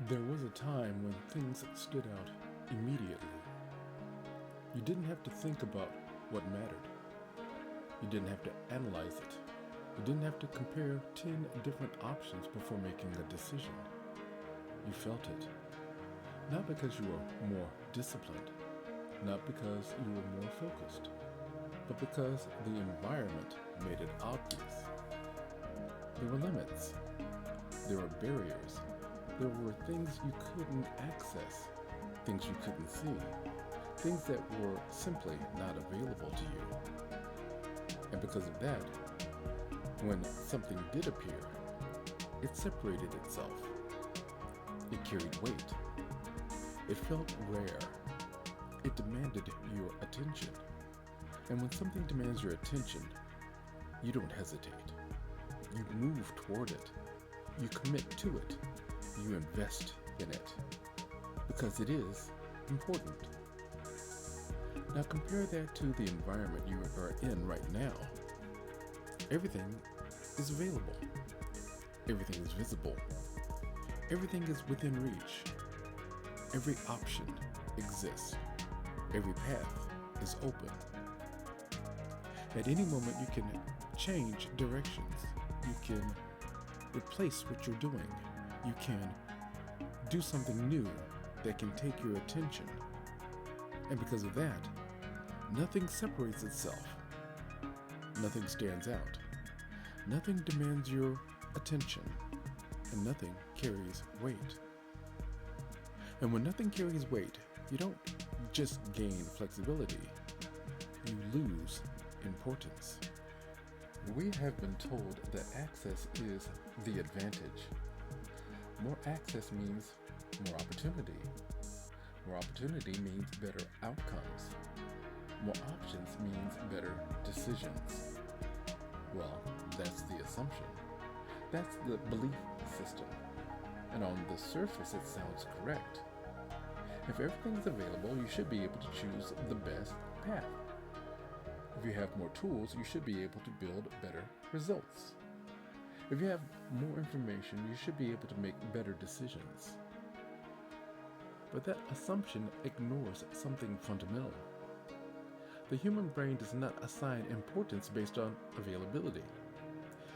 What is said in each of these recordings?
There was a time when things stood out immediately. You didn't have to think about what mattered. You didn't have to analyze it. You didn't have to compare 10 different options before making a decision. You felt it. Not because you were more disciplined, not because you were more focused, but because the environment made it obvious. There were limits, there were barriers, there were things you couldn't access, things you couldn't see, things that were simply not available to you. And because of that, when something did appear, it separated itself. It carried weight. It felt rare. It demanded your attention. And when something demands your attention, you don't hesitate. You move toward it. You commit to it. You invest in it. Because it is important. Now compare that to the environment you are in right now. Everything is available. Everything is visible. Everything is within reach. Every option exists. Every path is open. At any moment, you can change directions. You can replace what you're doing. You can do something new that can take your attention. And because of that, nothing separates itself. Nothing stands out. Nothing demands your attention. And nothing carries weight. And when nothing carries weight, you don't just gain flexibility, you lose importance. We have been told that access is the advantage. More access means more opportunity. More opportunity means better outcomes. More options means better decisions. Well, that's the assumption. That's the belief system. And on the surface, it sounds correct. If everything is available, you should be able to choose the best path. If you have more tools, you should be able to build better results. If you have more information, you should be able to make better decisions. But that assumption ignores something fundamental. The human brain does not assign importance based on availability.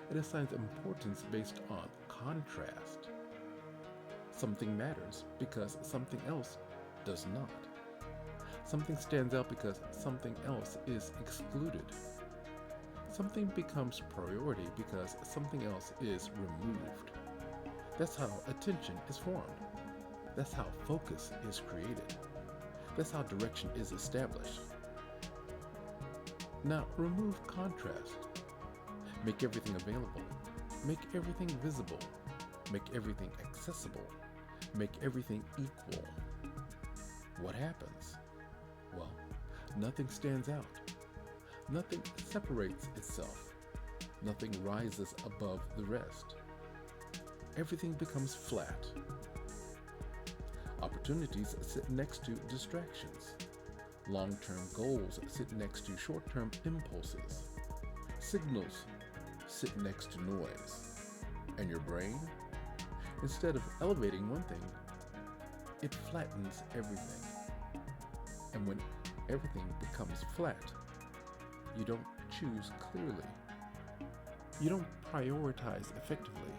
It assigns importance based on contrast. Something matters because something else does not. Something stands out because something else is excluded. Something becomes priority because something else is removed. That's how attention is formed. That's how focus is created. That's how direction is established. Now remove contrast. Make everything available. Make everything visible. Make everything accessible. Make everything equal. What happens? Well, nothing stands out. Nothing separates itself. Nothing rises above the rest. Everything becomes flat. Opportunities sit next to distractions. Long-term goals sit next to short-term impulses. Signals sit next to noise. And your brain, instead of elevating one thing, it flattens everything. And when everything becomes flat, you don't choose clearly. You don't prioritize effectively.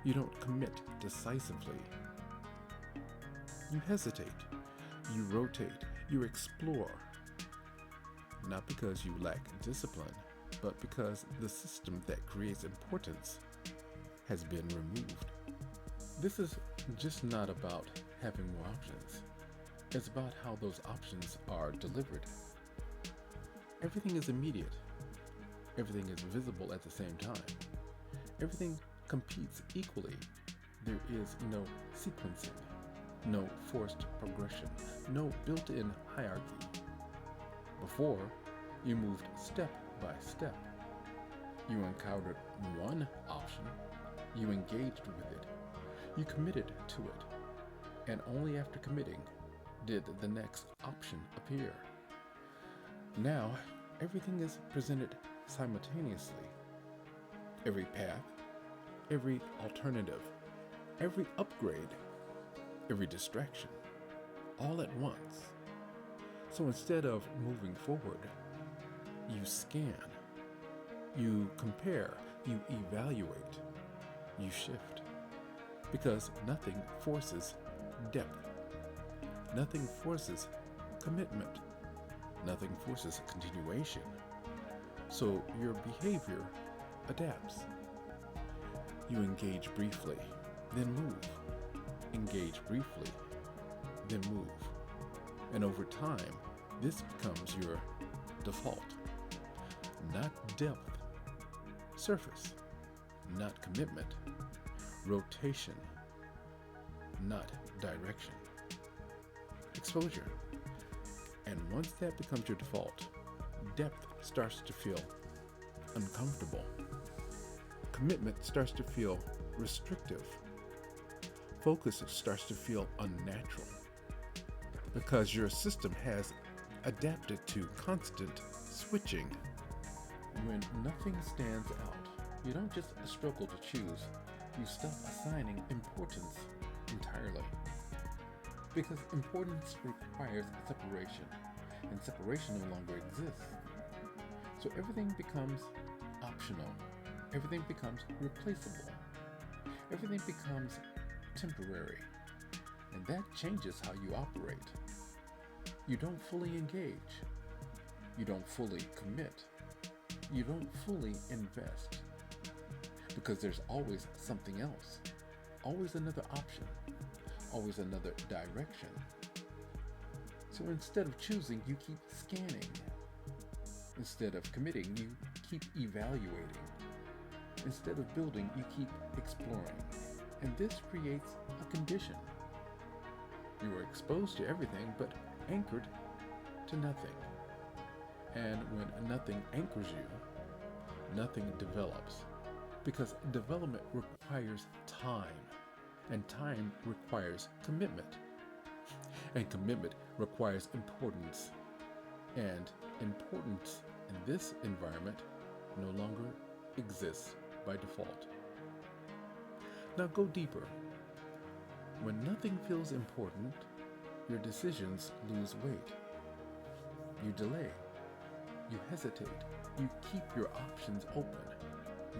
You don't commit decisively. You hesitate. You rotate. You explore. Not because you lack discipline, but because the system that creates importance has been removed. This is just not about having more options. It's about how those options are delivered. Everything is immediate. Everything is visible at the same time. Everything competes equally. There is no sequencing, no forced progression, no built-in hierarchy. Before, you moved step by step. You encountered one option, you engaged with it, you committed to it, and only after committing did the next option appear. Now, everything is presented simultaneously. Every path, every alternative, every upgrade every distraction, all at once. So instead of moving forward, you scan, you compare, you evaluate, you shift. Because nothing forces depth. Nothing forces commitment. Nothing forces continuation. So your behavior adapts. You engage briefly, then move. Engage briefly, then move. And over time, this becomes your default. Not depth, surface. Not commitment, rotation. Not direction. Exposure. And once that becomes your default, depth starts to feel uncomfortable. Commitment starts to feel restrictive. Focus starts to feel unnatural because your system has adapted to constant switching. When nothing stands out, you don't just struggle to choose, you stop assigning importance entirely. Because importance requires separation, and separation no longer exists. So everything becomes optional. Everything becomes replaceable. Everything becomes temporary. And that changes how you operate. You don't fully engage. You don't fully commit. You don't fully invest. Because there's always something else. Always another option. Always another direction. So instead of choosing, you keep scanning. Instead of committing, you keep evaluating. Instead of building, you keep exploring. And this creates a condition. You are exposed to everything, but anchored to nothing. And when nothing anchors you, nothing develops. Because development requires time, and time requires commitment. And commitment requires importance. And importance in this environment no longer exists by default. Now go deeper. When nothing feels important, your decisions lose weight. You delay. You hesitate. You keep your options open.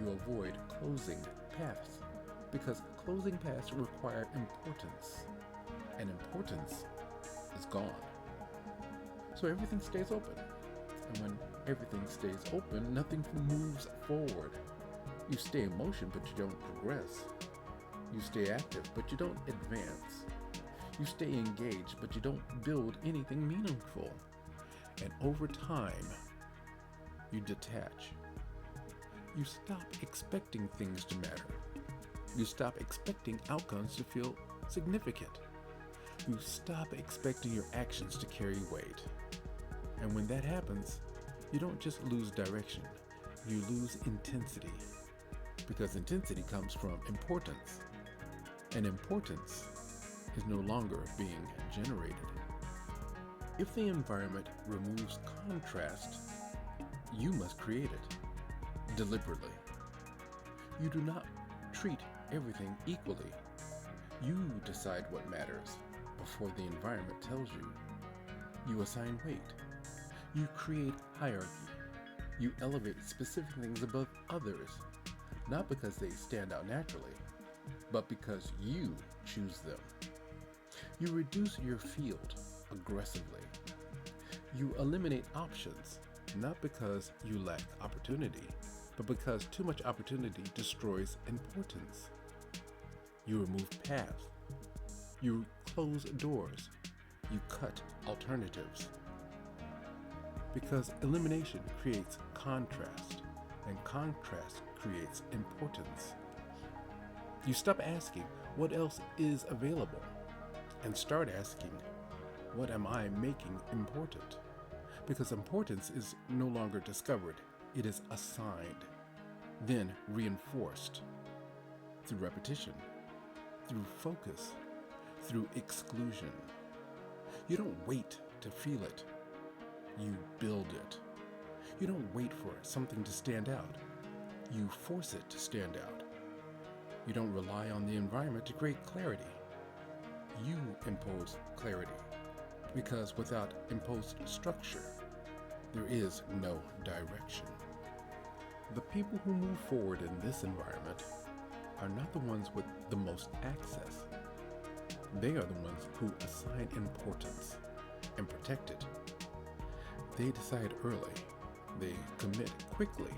You avoid closing paths because closing paths require importance, and importance is gone. So everything stays open. And when everything stays open, nothing moves forward. You stay in motion, but you don't progress. You stay active, but you don't advance. You stay engaged, but you don't build anything meaningful. And over time, you detach. You stop expecting things to matter. You stop expecting outcomes to feel significant. You stop expecting your actions to carry weight. And when that happens, you don't just lose direction, you lose intensity. Because intensity comes from importance. And importance is no longer being generated. If the environment removes contrast, you must create it deliberately. You do not treat everything equally. You decide what matters before the environment tells you. You assign weight. You create hierarchy. You elevate specific things above others, not because they stand out naturally, but because you choose them. You reduce your field aggressively. You eliminate options, not because you lack opportunity, but because too much opportunity destroys importance. You remove paths. You close doors. You cut alternatives. Because elimination creates contrast, and contrast creates importance. You stop asking, what else is available? And start asking, what am I making important? Because importance is no longer discovered, it is assigned, then reinforced through repetition, through focus, through exclusion. You don't wait to feel it, you build it. You don't wait for something to stand out, you force it to stand out. You don't rely on the environment to create clarity. you impose clarity, because without imposed structure, there is no direction. The people who move forward in this environment are not the ones with the most access. They are the ones who assign importance and protect it. They decide early. They commit quickly.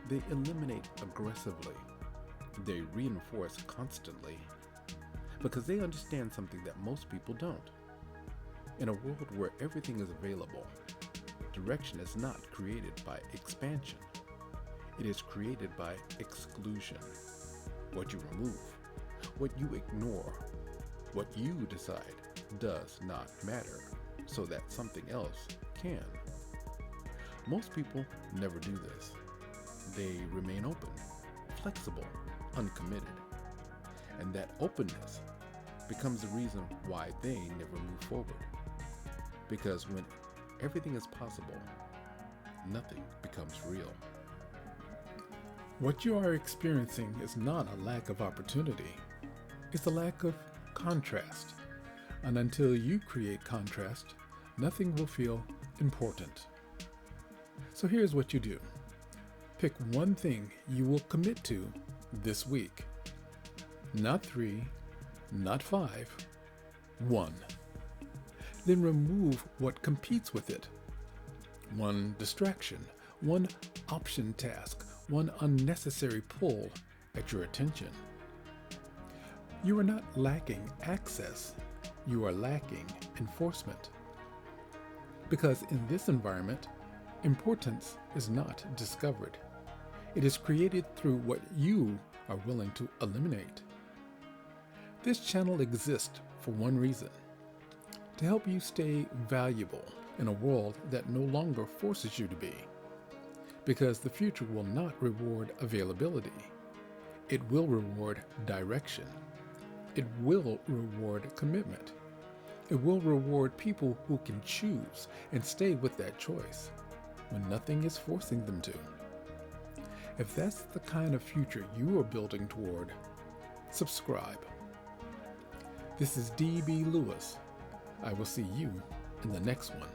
They eliminate aggressively. They reinforce constantly, because they understand something that most people don't. In a world where everything is available, direction is not created by expansion. It is created by exclusion. What you remove, what you ignore, what you decide does not matter, so that something else can. Most people never do this. They remain open, flexible, uncommitted. And that openness becomes the reason why they never move forward. Because when everything is possible, nothing becomes real. What you are experiencing is not a lack of opportunity. It's a lack of contrast. And until you create contrast, nothing will feel important. So here's what you do. Pick one thing you will commit to this week. Not 3, not 5, 1. Then remove what competes with it. One distraction, one option task, one unnecessary pull at your attention. You are not lacking access, you are lacking enforcement. Because in this environment, importance is not discovered. It is created through what you are willing to eliminate. This channel exists for one reason: to help you stay valuable in a world that no longer forces you to be. Because the future will not reward availability. It will reward direction. It will reward commitment. It will reward people who can choose and stay with that choice when nothing is forcing them to. If that's the kind of future you are building toward, subscribe. This is D.B. Lewis. I will see you in the next one.